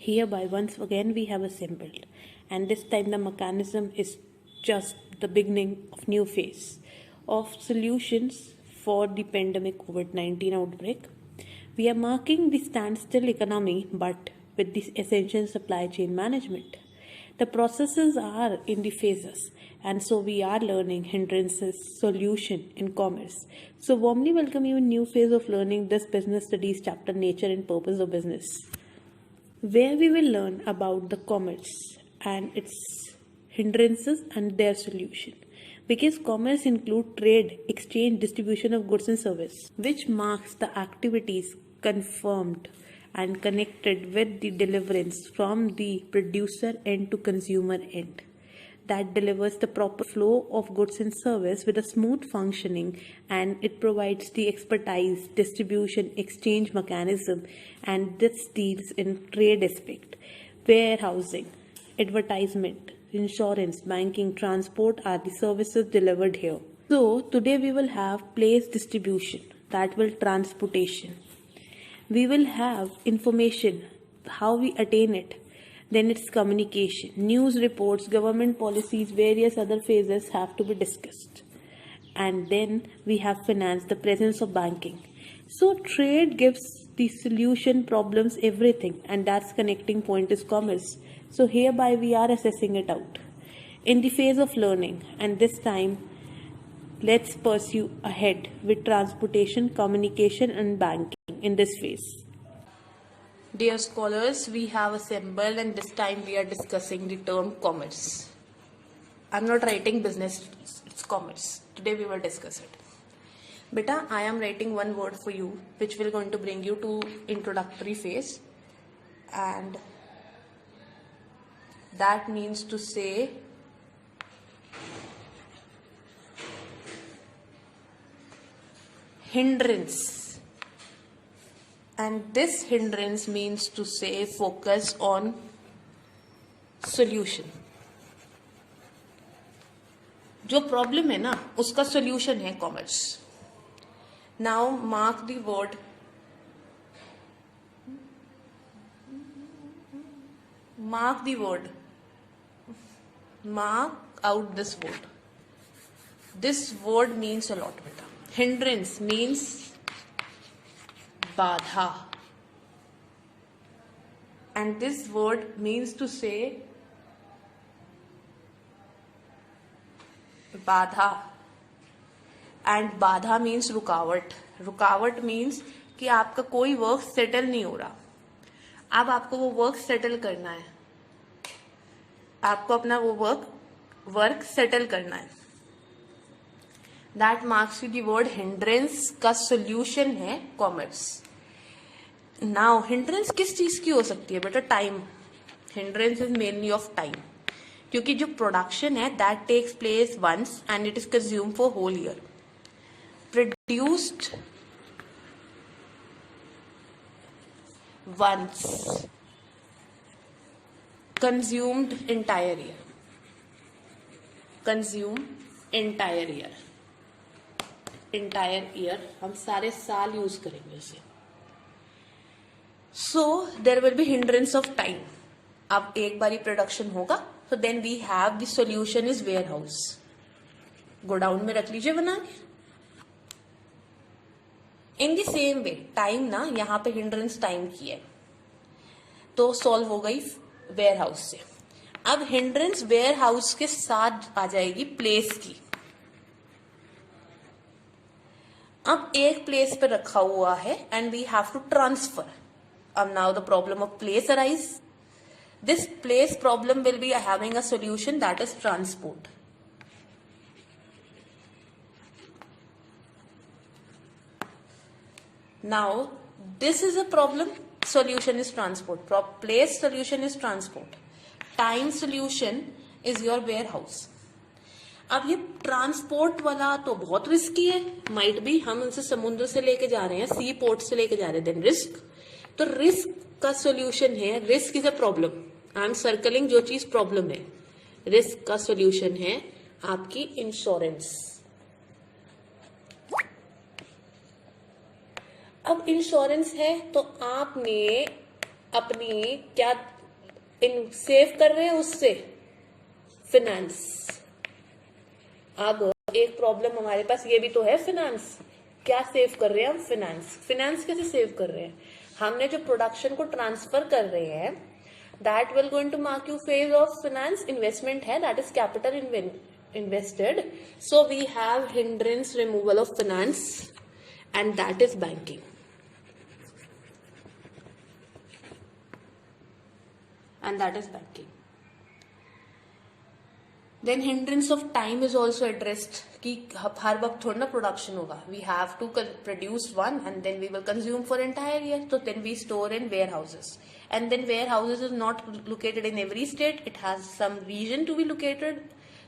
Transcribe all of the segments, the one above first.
Hereby, once again, we have assembled, and this time the mechanism is just the beginning of new phase of solutions for the pandemic COVID-19 outbreak. We are marking the standstill economy, but with the essential supply chain management. The processes are in the phases, and so we are learning hindrances solution in commerce. So warmly welcome you in new phase of learning this business studies chapter, nature and purpose of business, where we will learn about the commerce and its hindrances and their solution. Because commerce includes trade, exchange, distribution of goods and service, which marks the activities confirmed and connected with the deliverance from the producer end to consumer end, that delivers the proper flow of goods and service with a smooth functioning, and it provides the expertise, distribution, exchange mechanism, and this deals in trade aspect, warehousing, advertisement, insurance, banking, transport are the services delivered here. So today we will have place distribution, that will transportation. We will have information, how we attain it. Then it's communication, news reports, government policies, various other phases have to be discussed. And then we have finance, the presence of banking. So trade gives the solution, problems, everything, and that's connecting point is commerce. So hereby we are assessing it out in the phase of learning, and this time let's pursue ahead with transportation, communication and banking in this phase. Dear scholars, we have assembled and this time we are discussing the term commerce. I'm not writing business, it's commerce. Today we will discuss it. Beta, I am writing one word for you which will going to bring you to introductory phase, and that means to say hindrance, and this hindrance means to say focus on solution. जो problem है ना उसका solution है commerce. Now mark the word mark out this word. This word means a lot, beta. Hindrance means बाधा, and this word means to say बाधा, and बाधा means रुकावट. रुकावट means कि आपका कोई वर्क सेटल नहीं हो रहा. अब आपको वो वर्क सेटल करना है, आपको अपना वो वर्क सेटल करना है. That marks you the word hindrance का सोल्यूशन है कॉमर्स. नाउ हिंड्रेंस किस चीज की हो सकती है बेटा? Time. Hindrance is mainly of time, क्योंकि जो प्रोडक्शन है that takes place once and it is consume for whole year. Produced once, consumed entire year. Consume entire year. Entire year हम सारे साल यूज करेंगे उसे. So there will be hindrance of time. अब एक बारी प्रोडक्शन होगा तो then we have the solution is warehouse. Godown में रख लीजिए बना के. In the same way time ना यहाँ पे हिंड्रेंस टाइम की है तो सॉल्व हो गई वेयर हाउस से. अब हिंड्रेंस वेयर हाउस के साथ आ जाएगी प्लेस की. अब एक प्लेस पे रखा हुआ है and we have to transfer. अब now the problem of place arise. This place problem will be having a solution that is transport. Now, this is a problem, solution is transport. Place solution is transport. Time solution is your warehouse. अब ये transport वाला तो बहुत risky है. Might भी हम उनसे समुद्र से लेके जा रहे हैं, सी पोर्ट से लेके जा रहे हैं, देन रिस्क. तो रिस्क का सॉल्यूशन है, risk is a problem. I am circling जो चीज प्रॉब्लम है. रिस्क का सॉल्यूशन है आपकी इंश्योरेंस. अब इंश्योरेंस है तो आपने अपनी क्या इन सेव कर रहे हैं उससे फिनेंस। अब एक प्रॉब्लम हमारे पास ये भी तो है, फिनेंस क्या सेव कर रहे हैं हम? फिनेंस कैसे सेव कर रहे हैं? हमने जो प्रोडक्शन को ट्रांसफर कर रहे हैं, that will going to mark you phase of finance investment है, that is capital invested. So we have hindrance removal of finance, and that is banking. Then hindrance of time is also addressed कि हर वक्त थोड़ा ना production होगा. We have to produce one and then we will consume for entire year. So then we store in warehouses. And then warehouses is not located in every state. It has some region to be located.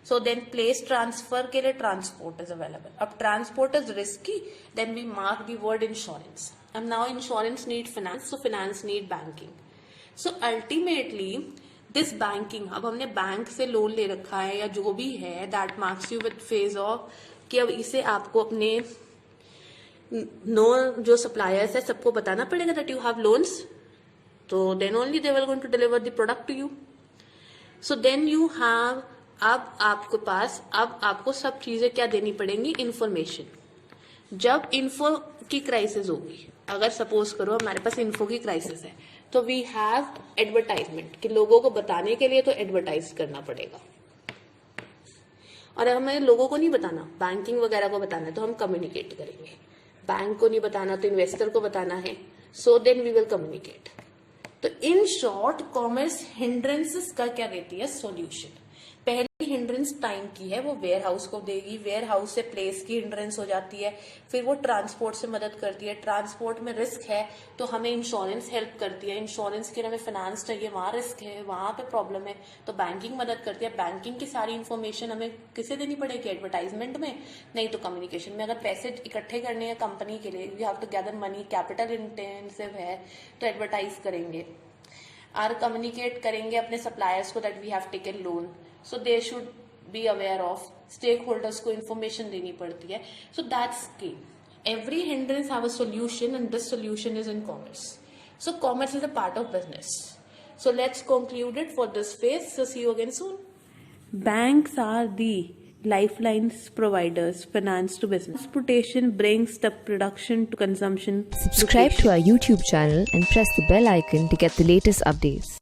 So then place transfer के लिए transport is available. अब transport is risky, then we mark the word insurance. And now insurance need finance, so finance need banking. So ultimately this banking, अब हमने bank से loan ले रखा है या जो भी है, that marks you with phase of कि अब इसे आपको अपने जो suppliers है सबको बताना पड़ेगा that you have loans. So then only they will going to deliver the product to you. So then you have अब आपको सब चीजें क्या देनी पड़ेंगी? इंफॉर्मेशन. जब इन्फो की क्राइसिस होगी, अगर सपोज करो हमारे पास इन्फो की क्राइसिस है, तो वी हैव एडवर्टाइजमेंट कि लोगों को बताने के लिए तो एडवर्टाइज करना पड़ेगा. और हमें लोगों को नहीं बताना, बैंकिंग वगैरह को बताना है तो हम कम्युनिकेट करेंगे. बैंक को नहीं बताना तो इन्वेस्टर को बताना है, so then we will communicate. तो इन शॉर्ट कॉमर्स हिंड्रेंसेस का क्या देती है? सॉल्यूशन. पहली हिंड्रेंस टाइम की है, वो वेयर हाउस को देगी. वेयर हाउस से प्लेस की हिंड्रेंस हो जाती है, फिर वो ट्रांसपोर्ट से मदद करती है. ट्रांसपोर्ट में रिस्क है तो हमें इंश्योरेंस हेल्प करती है. इंश्योरेंस के लिए हमें फाइनेंस चाहिए, वहां रिस्क है, वहां पे प्रॉब्लम है तो बैंकिंग मदद करती है. बैंकिंग की सारी इन्फॉर्मेशन हमें किसे देनी पड़ेगी? एडवर्टाइजमेंट में, नहीं तो कम्युनिकेशन में. अगर पैसे इकट्ठे करने हैं कंपनी के लिए, you have to gather money, capital intensive है तो एडवर्टाइज करेंगे और कम्युनिकेट करेंगे अपने सप्लायर्स को that we have taken loan. So they should be aware of. Stakeholders को information देनी पड़ती है. So that's key. Every hindrance have a solution, and this solution is in commerce. So commerce is a part of business. So let's conclude it for this phase. So see you again soon. Banks are the lifelines providers, finance to business. Transportation brings the production to consumption. Subscribe to our YouTube channel and press the bell icon to get the latest updates.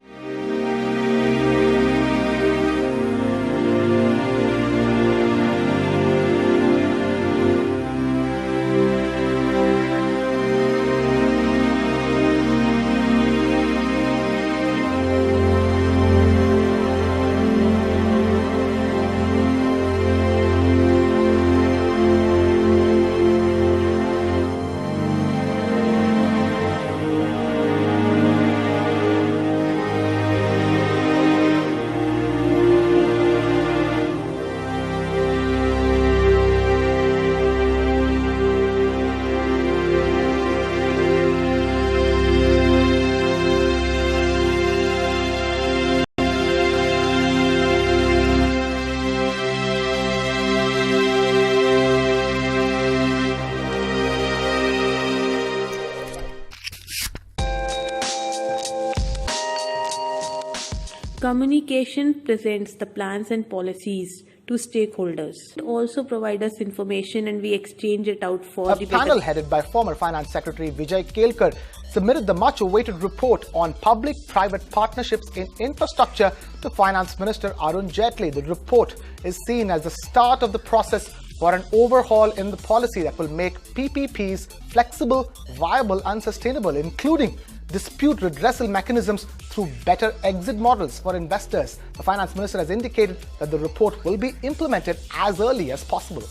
Communication presents the plans and policies to stakeholders. It also provides us information and we exchange it out for the panel headed by former Finance Secretary Vijay Kelkar submitted the much-awaited report on public-private partnerships in infrastructure to Finance Minister Arun Jaitley. The report is seen as the start of the process for an overhaul in the policy that will make PPPs flexible, viable and sustainable, including dispute redressal mechanisms through better exit models for investors. The Finance Minister has indicated that the report will be implemented as early as possible.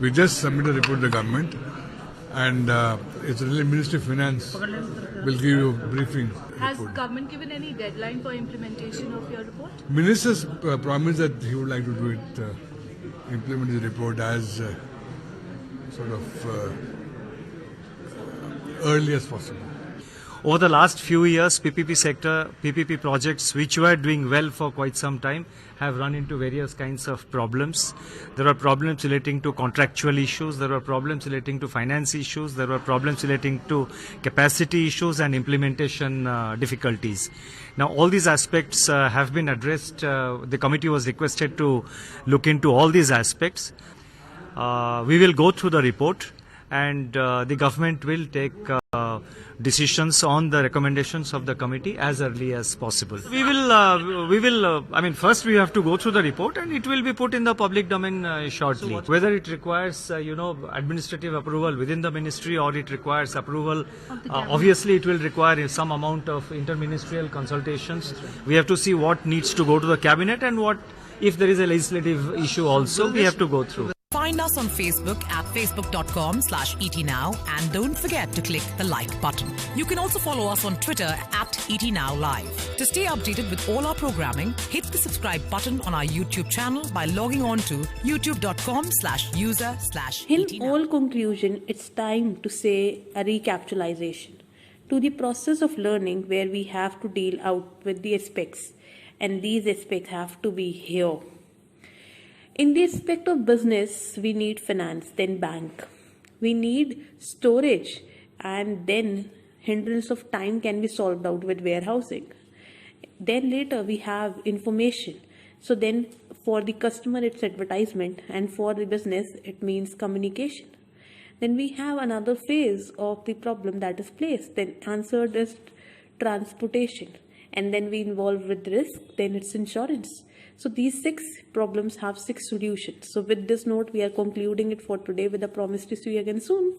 We just submitted a report to the government, and it's really Ministry of Finance will give you a briefing. Has government given any deadline for implementation of your report? Minister's promised that he would like to do it, implement the report as early as possible. Over the last few years, PPP projects which were doing well for quite some time have run into various kinds of problems. There are problems relating to contractual issues, there are problems relating to finance issues, there are problems relating to capacity issues and implementation difficulties. Now, all these aspects have been addressed. The committee was requested to look into all these aspects. We will go through the report, and the government will take decisions on the recommendations of the committee as early as possible. We will, first we have to go through the report, and it will be put in the public domain shortly. Whether it requires, administrative approval within the ministry or it requires approval, obviously it will require some amount of interministerial consultations. We have to see what needs to go to the cabinet and what, if there is a legislative issue also, we have to go through. Find us on Facebook at facebook.com/ETNow and don't forget to click the like button. You can also follow us on Twitter at ETNowLive. To stay updated with all our programming, hit the subscribe button on our YouTube channel by logging on to youtube.com/user/ETNow. In all conclusion, it's time to say a recapitalization to the process of learning where we have to deal out with the aspects, and these aspects have to be here. In the aspect of business, we need finance, then bank. We need storage, and then hindrance of time can be solved out with warehousing. Then later we have information. So then for the customer it's advertisement, and for the business it means communication. Then we have another phase of the problem that is placed. Then answered is transportation. And then we involve with risk, then it's insurance. So these 6 problems have 6 solutions. So with this note, we are concluding it for today with a promise to see you again soon.